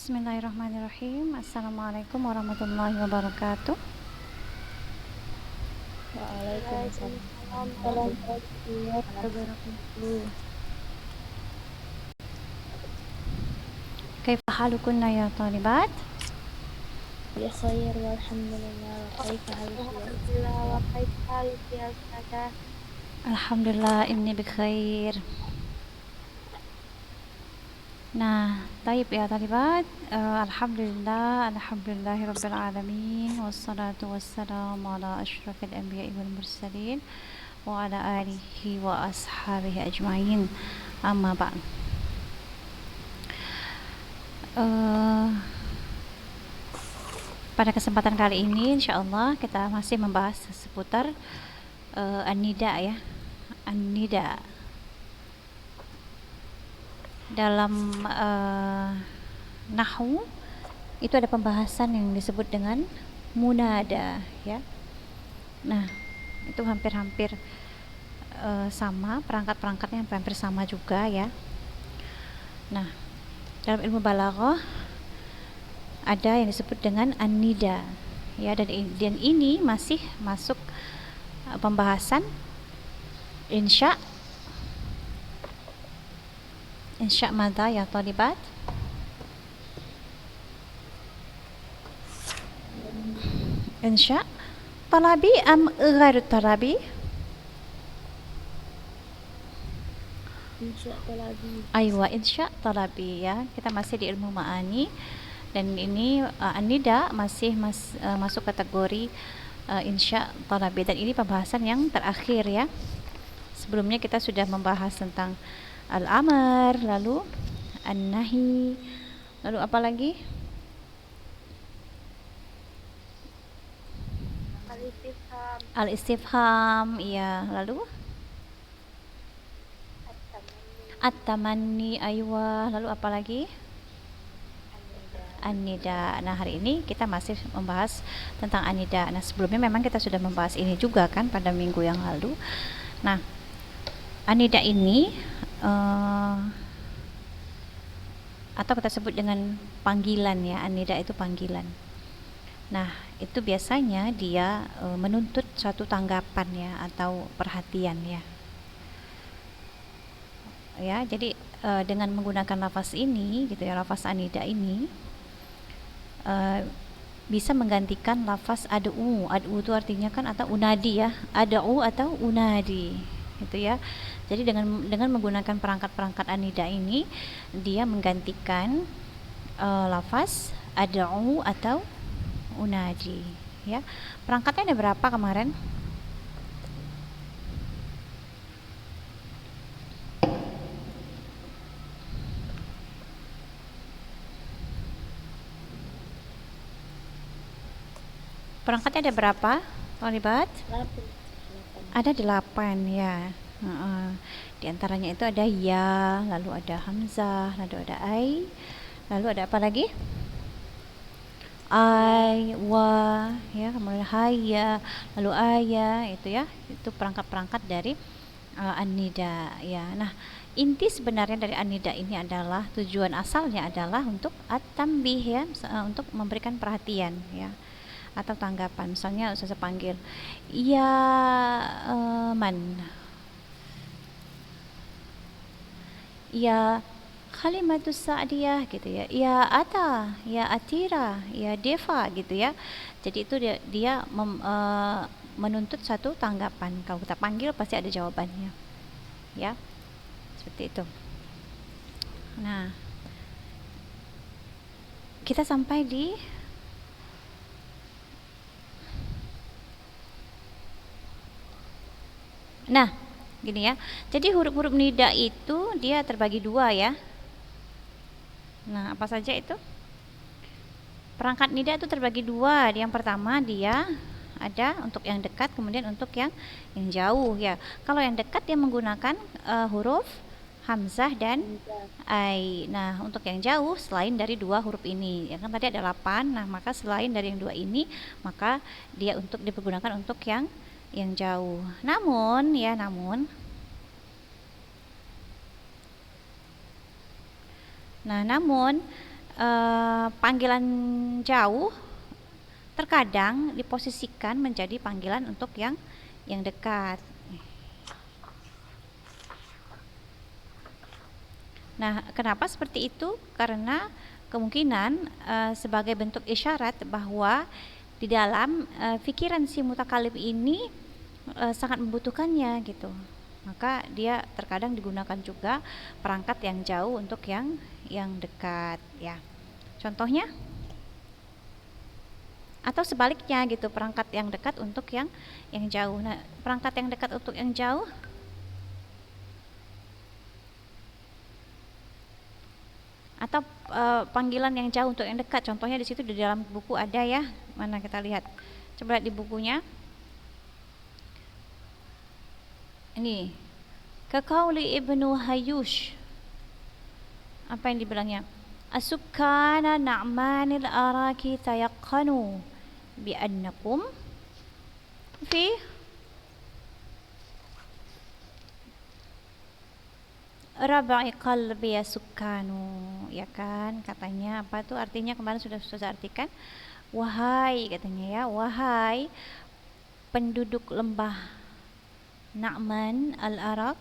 Bismillahirrahmanirrahim. Assalamualaikum warahmatullahi wabarakatuh. Waalaikumsalam warahmatullahi wabarakatuh. Kaifa halukunna ya talibat? Ya khair walhamdulillah wa kaifa halukum ya ustazah. Alhamdulillah inni bikhair. Nah, taib ya talibat. Alhamdulillahi rabbil alamin wassalatu wassalamu ala asyrafil anbiya'i wal mursalin wa ala alihi wa ashabihi ajmain. Amma ba'd. Pada kesempatan kali ini insyaallah kita masih membahas seputar an-nida ya. An-nida. Dalam nahwu itu ada pembahasan yang disebut dengan munada ya. Nah, itu hampir-hampir sama, perangkat-perangkatnya hampir sama juga ya. Nah, dalam ilmu balaghah ada yang disebut dengan an-nida ya, dan ini masih masuk pembahasan insya mada ya talibat? Insya talabi am ghairu talabi? Insya talabi. Aywa, insya talabi ya. Kita masih di ilmu ma'ani dan ini an-nida masih masuk kategori insya talabi, dan ini pembahasan yang terakhir ya. Sebelumnya kita sudah membahas tentang al-amr, lalu an-nahi, lalu apa lagi? Al-istifham, iya, lalu at-tamanni, aywa, lalu apa lagi? An-nida. Nah, hari ini kita masih membahas tentang an-nida. Nah, sebelumnya memang kita sudah membahas ini juga kan pada minggu yang lalu. Nah, an-nida ini atau kita sebut dengan panggilan ya. An-nida itu panggilan. Nah, itu biasanya dia menuntut suatu tanggapan ya atau perhatian ya. Ya, jadi dengan menggunakan lafaz ini gitu ya, lafaz an-nida ini bisa menggantikan lafaz ad'u. Ad'u itu artinya kan atau unadi ya. Ad'u atau unadi gitu ya. Jadi dengan menggunakan perangkat-perangkat an-nida ini dia menggantikan lafaz ad'u atau unadi ya. Perangkatnya ada berapa kemarin? Perangkatnya ada berapa? Talibat? Ada 8 ya. Di antaranya itu ada ya, lalu ada hamzah, lalu ada ai, lalu ada apa lagi? Ai, wa, ya, kemudian haya, lalu aya, itu ya. Itu perangkat-perangkat dari an-nida ya. Nah, inti sebenarnya dari an-nida ini adalah tujuan asalnya adalah untuk at-tanbih ya, untuk memberikan perhatian ya atau tanggapan. Misalnya saya panggil ya man, ya kalimatus sa'diyah gitu ya, ya ata, ya atira, ya deva gitu ya. Jadi itu dia menuntut satu tanggapan. Kalau kita panggil pasti ada jawabannya ya, seperti itu. Nah, kita sampai di gini ya. Jadi huruf-huruf nida itu dia terbagi dua ya. Nah, apa saja itu? Perangkat nida itu terbagi dua. Yang pertama dia ada untuk yang dekat, kemudian untuk yang jauh ya. Kalau yang dekat dia menggunakan huruf hamzah dan ai. Nah, untuk yang jauh selain dari dua huruf ini, ya kan tadi ada 8. Nah, maka selain dari yang dua ini, maka dia dipergunakan untuk yang jauh. Namun panggilan jauh terkadang diposisikan menjadi panggilan untuk yang dekat. Nah, kenapa seperti itu? Karena kemungkinan sebagai bentuk isyarat bahwa di dalam pikiran si mutakalim ini sangat membutuhkannya gitu. Maka dia terkadang digunakan juga perangkat yang jauh untuk yang dekat ya. Contohnya, atau sebaliknya gitu, perangkat yang dekat untuk yang jauh. Nah, perangkat yang dekat untuk yang jauh atau panggilan yang jauh untuk yang dekat. Contohnya di situ di dalam buku ada ya. Mana kita lihat? Coba lihat di bukunya. Ini kaqauli Ibnu Hayyush. Apa yang dibilangnya? As-sukkana na'manil araki tayaqqanu bi'annakum fi rabai qalbi ya sukkanu, ya kan? Katanya apa tuh artinya? Kemarin sudah artikan. Wahai, katanya ya, wahai penduduk lembah Na'man al-Arak,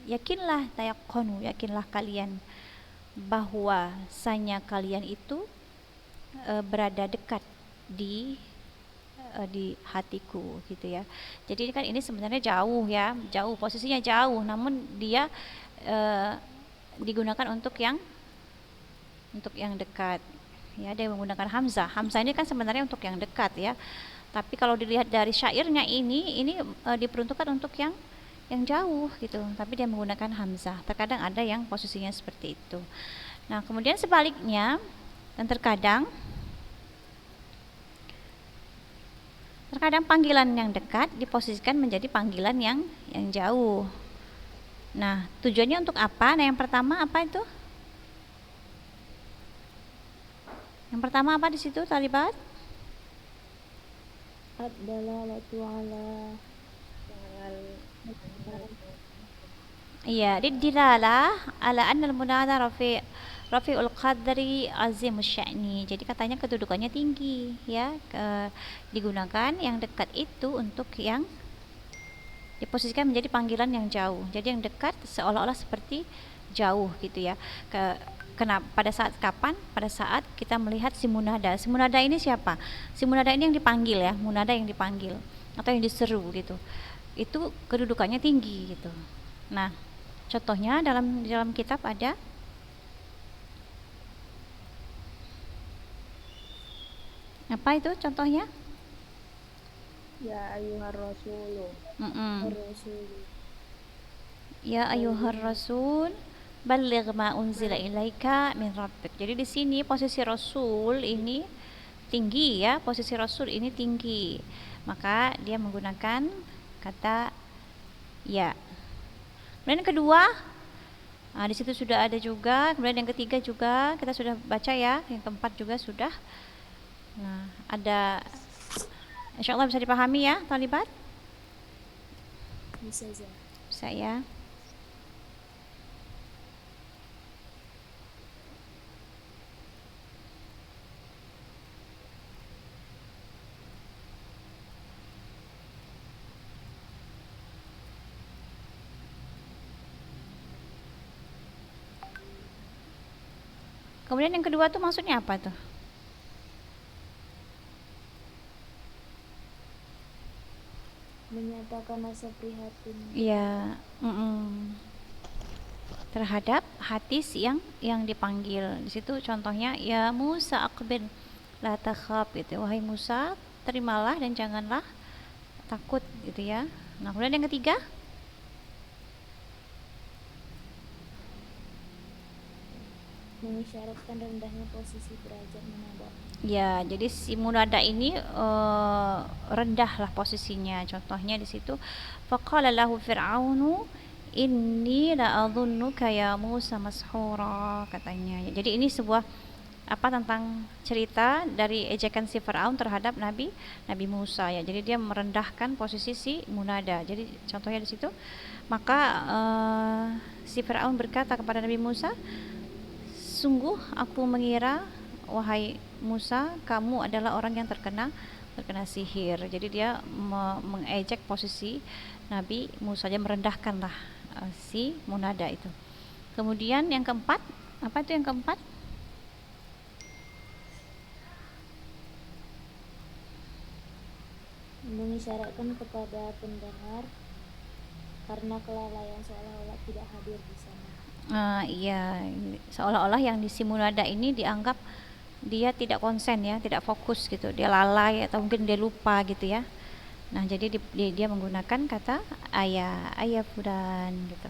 yakinlah, tayaqqanu, yakinlah kalian bahwasanya kalian itu berada dekat di hatiku gitu ya. Jadi kan ini sebenarnya jauh ya, jauh, posisinya jauh, namun dia digunakan untuk yang dekat ya. Dia menggunakan hamzah. Hamzah ini kan sebenarnya untuk yang dekat ya, tapi kalau dilihat dari syairnya ini diperuntukkan untuk yang jauh gitu, tapi dia menggunakan hamzah. Terkadang ada yang posisinya seperti itu. Nah, kemudian sebaliknya, dan terkadang panggilan yang dekat diposisikan menjadi panggilan yang jauh. Nah, tujuannya untuk apa? Nah, yang pertama apa itu? Yang pertama apa di situ, Talibat? Ad-dalalatu ala Iya, didilalah ala anna al-munada rafi'ul qadri azimus sya'ni. Jadi katanya kedudukannya tinggi ya. Digunakan yang dekat itu untuk yang diposisikan menjadi panggilan yang jauh. Jadi yang dekat seolah-olah seperti jauh gitu ya. Pada saat kapan? Pada saat kita melihat si munada. Si munada ini siapa? Si munada ini yang dipanggil ya, munada yang dipanggil atau yang diseru gitu. Itu kedudukannya tinggi gitu. Nah, contohnya dalam kitab ada apa itu contohnya? ya ayyuhar rasulu. Ar-rasulu. Ya ayyuhar rasul balligh ma unzila ilaika min rabbik. Jadi di sini posisi rasul ini tinggi ya, posisi rasul ini tinggi. Maka dia menggunakan kata ya. Kemudian yang kedua, di situ sudah ada juga. Kemudian yang ketiga juga kita sudah baca ya. Yang keempat juga sudah. Nah, ada, insyaallah bisa dipahami ya, Talibat? Bisa ya. Bisa ya. Kemudian yang kedua tuh maksudnya apa tuh? Menyatakan rasa prihatin. Iya, terhadap hati yang dipanggil. Di situ contohnya ya Musa aqbil la takhaf gitu. Wahai Musa, terimalah dan janganlah takut gitu ya. Nah, kemudian yang ketiga, mengisyaratkan rendahnya posisi derajat munada. ya, jadi si munada ini rendahlah posisinya. Contohnya di situ faqala lahu fir'aunu inni la'adhunnuka ya Musa mashura, katanya. Jadi ini sebuah tentang cerita dari ejekan si Firaun terhadap Nabi Musa ya. Jadi dia merendahkan posisi si munada. Jadi contohnya di situ, maka si Firaun berkata kepada Nabi Musa, sungguh aku mengira wahai Musa kamu adalah orang yang terkena sihir. Jadi dia mengejek posisi Nabi Musa, dia merendahkanlah si munada itu. Kemudian yang keempat, apa itu yang keempat? Mengisyaratkan kepada pendengar karena kelalaian seolah-olah tidak hadir di sana. Iya, seolah-olah yang di si munada ini dianggap dia tidak konsen ya, tidak fokus gitu, dia lalai atau mungkin dia lupa gitu ya. Nah jadi dia menggunakan kata ayah fulan gitu.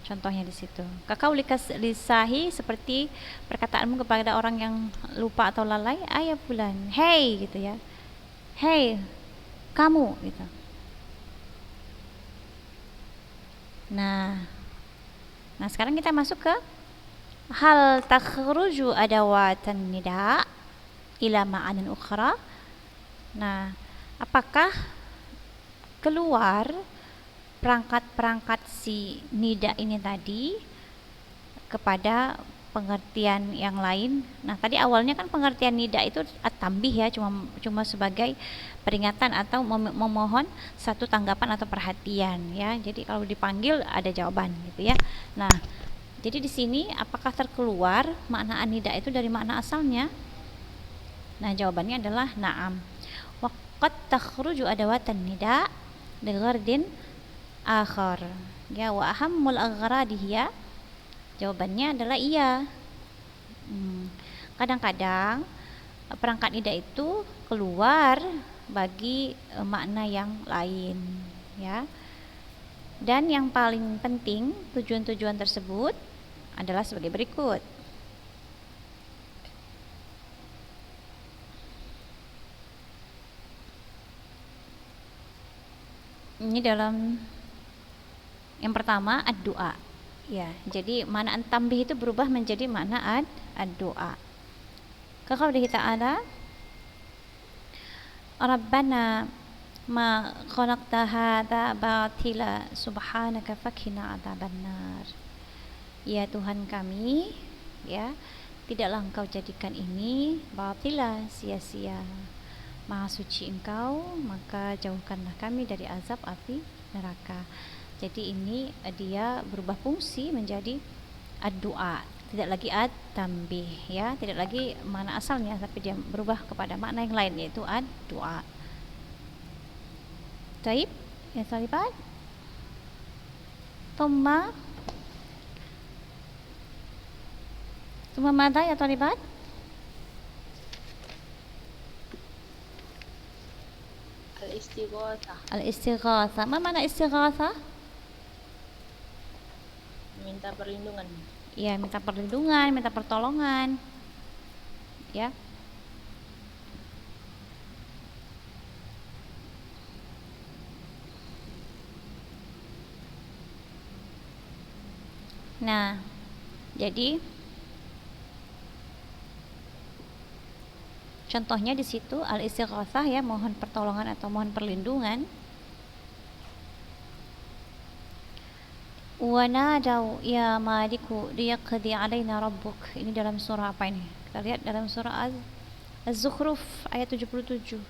Contohnya di situ. Kakau lisahi seperti perkataanmu kepada orang yang lupa atau lalai, ayah fulan, hey gitu ya, hey kamu gitu. Nah sekarang kita masuk ke hal takhruju adawatan nida ila ma'anin ukhra. Nah, apakah keluar perangkat-perangkat si nida ini tadi kepada pengertian yang lain? Nah, tadi awalnya kan pengertian nida itu at-tambih ya, cuma sebagai peringatan atau memohon satu tanggapan atau perhatian ya. Jadi kalau dipanggil ada jawaban gitu ya. Nah, jadi di sini apakah terkeluar makna an-nida itu dari makna asalnya? Nah, jawabannya adalah na'am. Waqad takhruju adawatan nida li ghardin akhar. Ya, wa ahammul aghradihi ya. Jawabannya adalah iya. Kadang-kadang perangkat nida itu keluar bagi makna yang lain ya. Dan yang paling penting tujuan-tujuan tersebut adalah sebagai berikut. Ini dalam yang pertama ad-du'a. Ya, jadi makna tambih itu berubah menjadi makna ad-du'a. Kaqaulihi ta'ala Rabbana ma khalaqta hadza batila subhanaka fakhina adzabannar. Ya Tuhan kami, ya, tidaklah Engkau jadikan ini batila, sia-sia. Maha suci Engkau, maka jauhkanlah kami dari azab api neraka. Jadi ini dia berubah fungsi menjadi ad-du'a, tidak lagi ad-tambih ya, tidak lagi makna asalnya tapi dia berubah kepada makna yang lain yaitu ad-du'a. Taib, ya talibat. Thumma madha ya talibat? Al-istighatsah. Apa makna istighatsah? Minta perlindungan. Ya, minta perlindungan, minta pertolongan. Ya. Nah, jadi contohnya di situ al-istighatsah ya, mohon pertolongan atau mohon perlindungan. Wa nadau ya maliku liyaqdi alaina rabbuk. Ini dalam surah apa ini? Kita lihat dalam surah Az-Zukhruf ayat 77.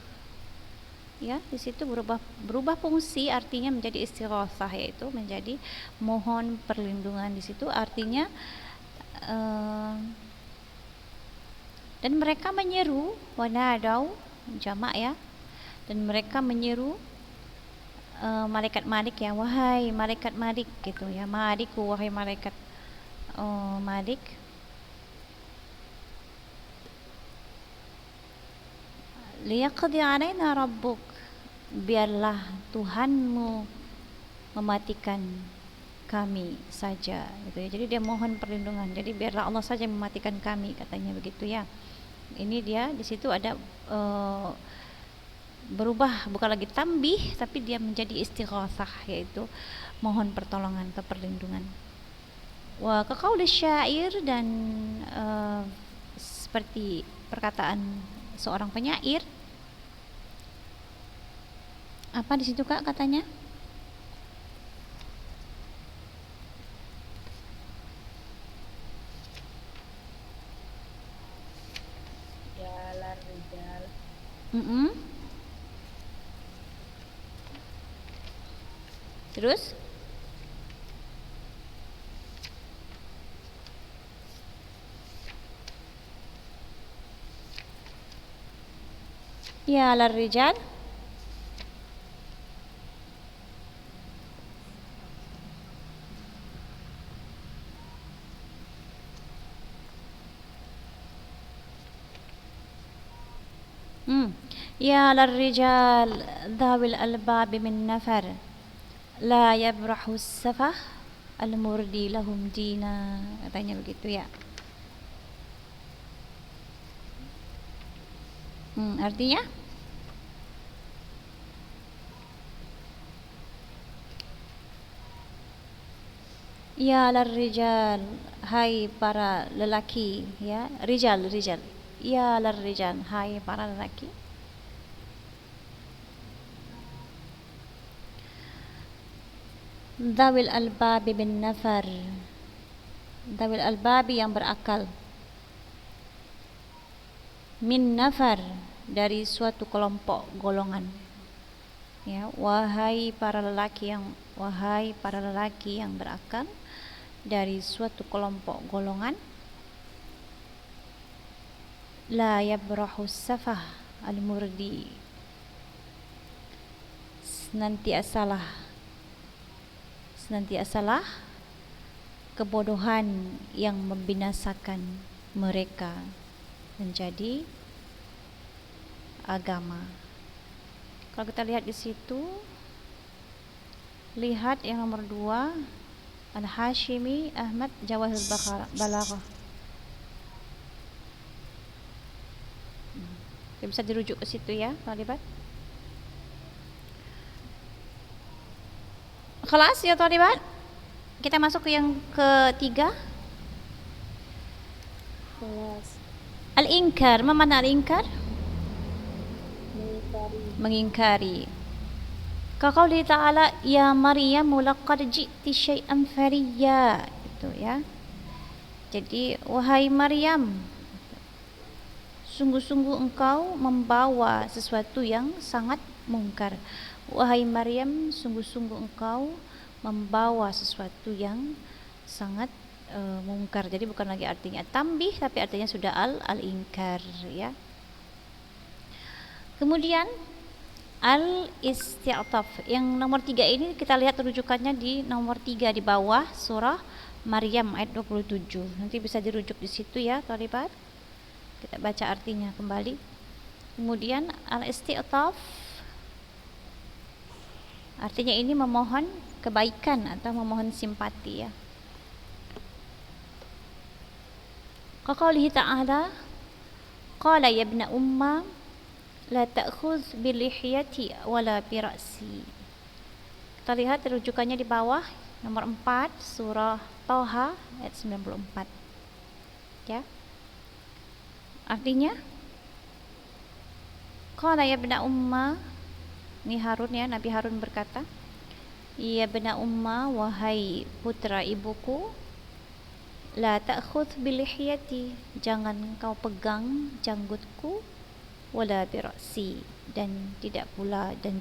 Ya, di situ berubah fungsi artinya menjadi istighatsah yaitu menjadi mohon perlindungan. Di situ artinya dan mereka menyeru, wanadau jamak ya, dan mereka menyeru malaikat Malik ya, wahai malaikat Malik gitu ya, Maliku, wahai malaikat Malik, liyaqdi alaina rabbuk, biarlah Tuhanmu mematikan kami saja gitu ya. Jadi dia mohon perlindungan, jadi biarlah Allah saja mematikan kami, katanya begitu ya. Ini dia di situ ada berubah, bukan lagi tambih tapi dia menjadi istighatsah yaitu mohon pertolongan atau perlindungan. Wa kaqauli syair, dan seperti perkataan seorang penyair. Apa di situ Kak katanya? Mm-mm. Terus? Ya ala rijal. Ya ala rijal dhawil albabi min nafar la yabrahu safah al-murdi lahum dina, katanya begitu ya. Artinya ya lar rijal, hai para lelaki, ya, rijal rijal. Ya lar rijal, hai para lelaki. Dawil albabi bin nafar. Dawil albabi yang berakal. Min nafar, dari suatu kelompok golongan. Ya, wahai para lelaki yang berakal dari suatu kelompok golongan. La yabrahu safah al-murdi, senantiasalah kebodohan yang membinasakan mereka menjadi agama. Kalau kita lihat di situ, lihat yang nomor 2, Al-Hashimi Ahmad Jawahir Balaghah. Bisa dirujuk ke situ ya, Talibat. Kelas ya Talibat. Kita masuk ke yang ketiga. Kelas. Al-inkar, apa makna al-inkar? Mengingkari. Kaqauli ta'ala ya Maryam laqad ji'ti syai'an fariyya, itu ya. Jadi wahai Maryam, sungguh-sungguh engkau membawa sesuatu yang sangat mungkar. Wahai Maryam, sungguh-sungguh engkau membawa sesuatu yang sangat mungkar. Jadi bukan lagi artinya tambih, tapi artinya sudah al-inkar ya. Kemudian al-isti'taf. Yang nomor 3 ini kita lihat rujukannya di nomor 3 di bawah surah Maryam ayat 27. Nanti bisa dirujuk di situ ya, Talibat. Kita baca artinya kembali. Kemudian al-isti'taf artinya ini memohon kebaikan atau memohon simpati ya. Qaqaulihi ta'ala qala ya ibna umma la ta'khudh bi lihiyati wala bi ra'si. Kita lihat rujukannya di bawah nomor 4 surah Thaha ayat 94 ya. Artinya qala ya ibna umma, ini Harun ya, Nabi Harun berkata, ya ibna umma, wahai putra ibuku, la ta'khudh bi lihiyati, jangan kau pegang janggutku, wala bi ra'si, dan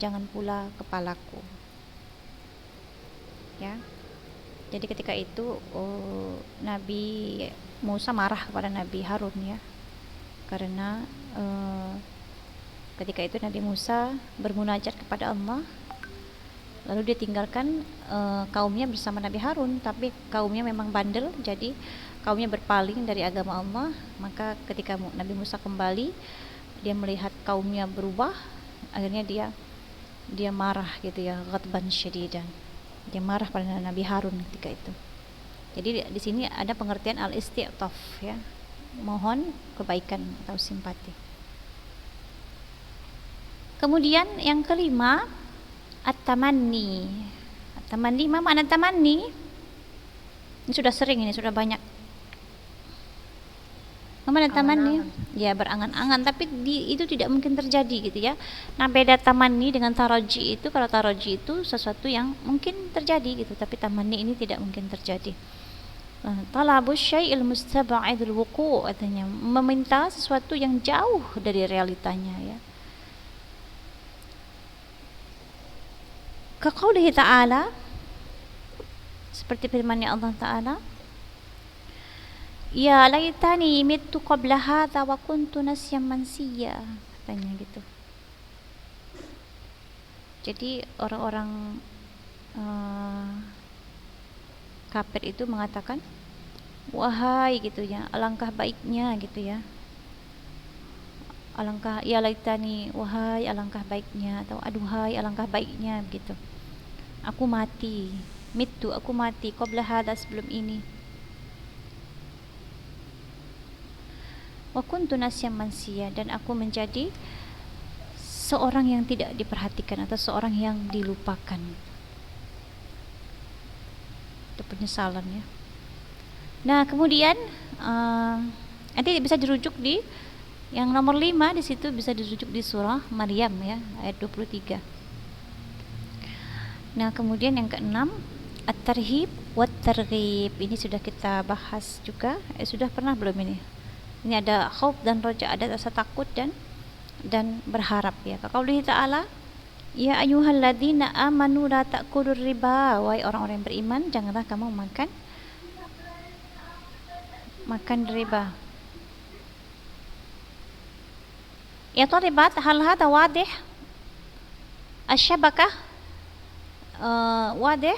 jangan pula kepalaku. Ya. Jadi ketika itu Nabi Musa marah kepada Nabi Harun ya. Karena ketika itu Nabi Musa bermunajat kepada Allah, lalu dia tinggalkan kaumnya bersama Nabi Harun, tapi kaumnya memang bandel, jadi kaumnya berpaling dari agama Allah. Maka ketika Nabi Musa kembali, dia melihat kaumnya berubah, akhirnya dia marah gitu ya, ghadban syadidan. Dia marah pada Nabi Harun ketika itu. Jadi di sini ada pengertian al-isti'taf ya, mohon kebaikan atau simpati. Kemudian yang kelima, at-tamanni. At-tamanni, apa makna tamanni? Ini sudah sering, ini sudah banyak. Apa makna tamanni? Ya, berangan-angan, tapi itu tidak mungkin terjadi gitu ya. Nah, beda tamanni dengan taraji itu, kalau taraji itu sesuatu yang mungkin terjadi gitu, tapi tamanni ini tidak mungkin terjadi. Talabus syai'il mustaba'idul wuqu', artinya meminta sesuatu yang jauh dari realitanya ya. Kaqaulihi ta'ala, seperti firman-Nya Allah Ta'ala, ya laitani mittu qabla hadza wa kuntu nasyan mansiya, katanya gitu. Jadi orang-orang kafir itu mengatakan, wahai gitu ya, alangkah baiknya gitu ya, alangkah ya laitani, wahai alangkah baiknya, atau aduhai alangkah baiknya begitu, aku mati, mitu aku mati, qabla hadza sebelum ini, wa kuntu nasyan mansiya, dan aku menjadi seorang yang tidak diperhatikan atau seorang yang dilupakan. Itu penyesalan ya. Nah kemudian nanti bisa dirujuk di yang nomor 5, di situ bisa dirujuk di surah Maryam ya, ayat 23. Nah kemudian yang keenam, at-tarhib wat targhib, ini sudah kita bahas juga. Sudah pernah belum ini? Ini ada khauf dan roja, ada rasa takut dan berharap ya. Qauluhi ta'ala, ya ayyuhalladzina amanu la ta'kulur riba, wahai orang-orang yang beriman, janganlah kamu makan riba. Ya taribat, hal hada wadih, asyabakah wadih,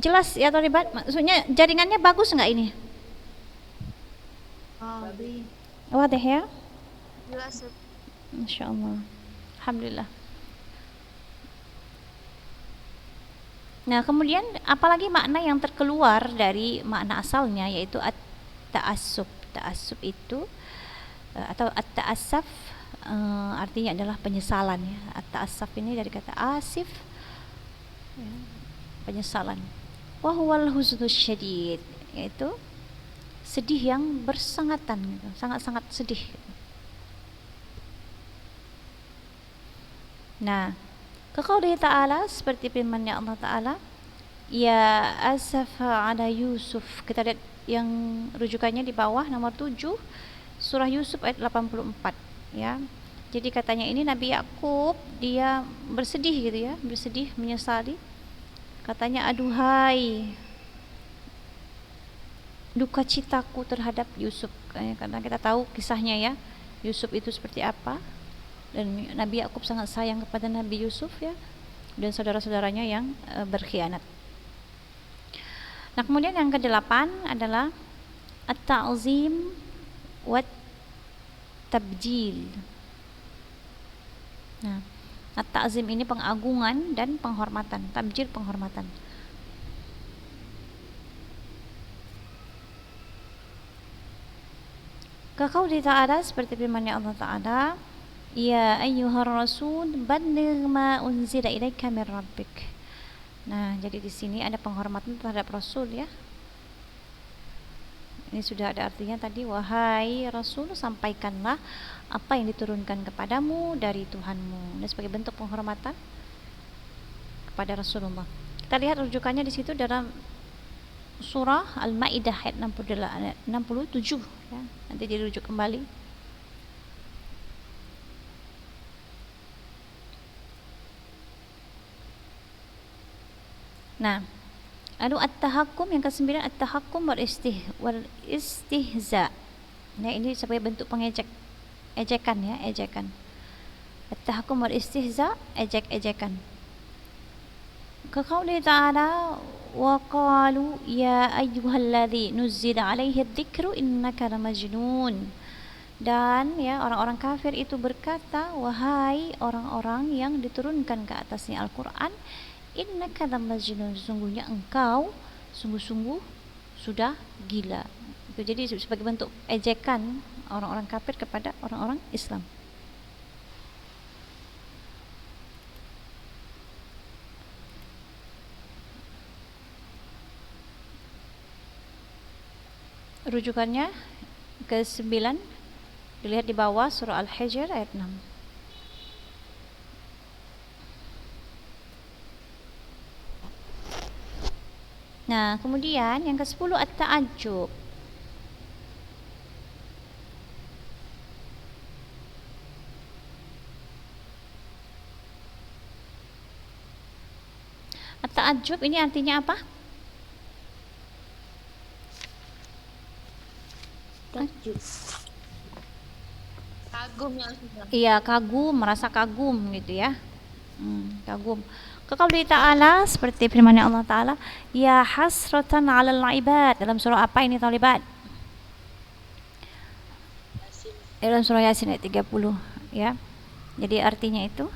jelas ya taribat, maksudnya jaringannya bagus nggak ini? Wadih ya, Jelas. Masya Allah, alhamdulillah. Nah kemudian apalagi makna yang terkeluar dari makna asalnya, yaitu at-ta'assub. Ta'assub itu atau at-ta'assaf artinya adalah penyesalan ya. At-ta'assaf ini dari kata asif ya, penyesalan. Wa huwal huznus syadid, yaitu sedih yang bersangatan gitu, sangat-sangat sedih. Nah kaqaulihi ta'ala, seperti firman-Nya Allah Ta'ala, ya asafa ala Yusuf. Kita lihat yang rujukannya di bawah nomor 7, surah Yusuf ayat 84 ya. Jadi katanya ini Nabi Yakub dia bersedih gitu ya, bersedih, menyesali. Katanya, aduhai duka citaku terhadap Yusuf, karena kita tahu kisahnya ya, Yusuf itu seperti apa, dan Nabi Yakub sangat sayang kepada Nabi Yusuf ya, dan saudara-saudaranya yang berkhianat. Nah kemudian yang ke-8 adalah at-ta'zim wat tabjil. Nah at-ta'zim ini pengagungan dan penghormatan, tabjil penghormatan. Kaqauli ta'ala, seperti firman-Nya Allah Ta'ala, ya ayyuhar rasul balligh ma unzila ilaika min rabbik. Nah, jadi di sini ada penghormatan terhadap rasul ya. Ini sudah ada artinya tadi, wahai rasul, sampaikanlah apa yang diturunkan kepadamu dari Tuhanmu. Ini sebagai bentuk penghormatan kepada Rasulullah. Kita lihat rujukannya di situ dalam surah Al-Maidah ayat 67 ya. Nanti dirujuk kembali. Nah, lalu at-tahakkum yang ke-9, at-tahakkum wal istihza. Nah, ini sebagai bentuk ejekan ya, ejekan. At-tahakkum wal istihza, ejek-ejekan. Kaqauli ta'ala, wa qalu ya ayyuhalladzi nuzzila alaihi dzikru innaka lamajnun. Dan ya, orang-orang kafir itu berkata, wahai orang-orang yang diturunkan ke atasnya Al-Qur'an, innaka lamajnun, sesungguhnya engkau sungguh-sungguh sudah gila. Itu jadi sebagai bentuk ejekan orang-orang kafir kepada orang-orang Islam. Rujukannya ke-9, dilihat di bawah surah Al-Hijr ayat 6. Nah, kemudian yang ke-10 at-ta'ajjub. ta'ajjub ini artinya apa? Takjub. Kagum ya Ustazah. Iya, kagum, merasa kagum gitu ya. Kagum. Kaqauli ta'ala seperti firman Allah Ta'ala, ya hasratan 'alal ibad. Dalam surah apa ini talibat? Dalam surah Yasin ayat 30 ya. Jadi artinya itu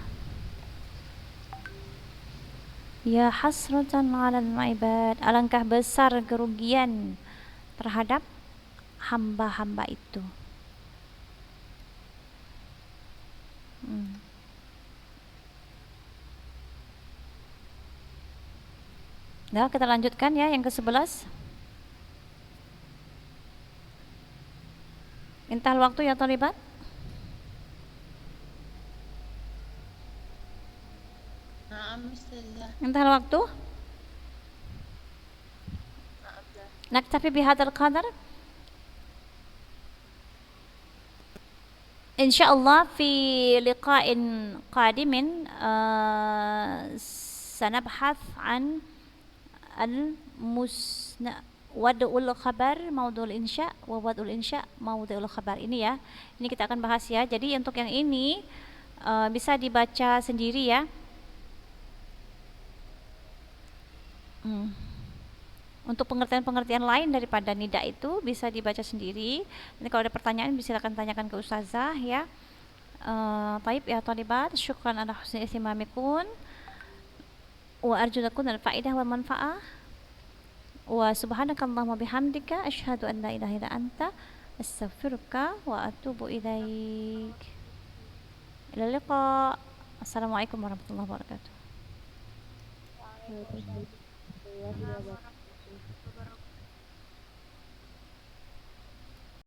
ya hasratan 'alal ibad. Alangkah besar kerugian terhadap hamba-hamba itu. Nah, kita lanjutkan ya yang ke-11. Intahal waktu ya talibat. Naam Ustazah. Intahal waktu. نكتفي بهذا القدر إن شاء الله. في لقاء قادم سنبحث عن وضع الخبر موضوع الإنشاء ووضع الإنشاء موضع الخبر. Ini ya, ini kita akan bahas ya. Jadi untuk yang ini bisa dibaca sendiri ya. Untuk pengertian-pengertian lain daripada nida itu bisa dibaca sendiri. Nanti kalau ada pertanyaan silakan tanyakan ke ustazah ya. Taib ya talibat, syukran ala husni istimamikum wa arju lakum al-fa'idah wal manfa'ah. Wa subhanakallahumma bihamdika asyhadu an la ilaha illa anta astaghfiruka wa atubu ilaik. Ila liqa. Assalamualaikum warahmatullahi wabarakatuh. Waalaikumsalam warahmatullahi wabarakatuh.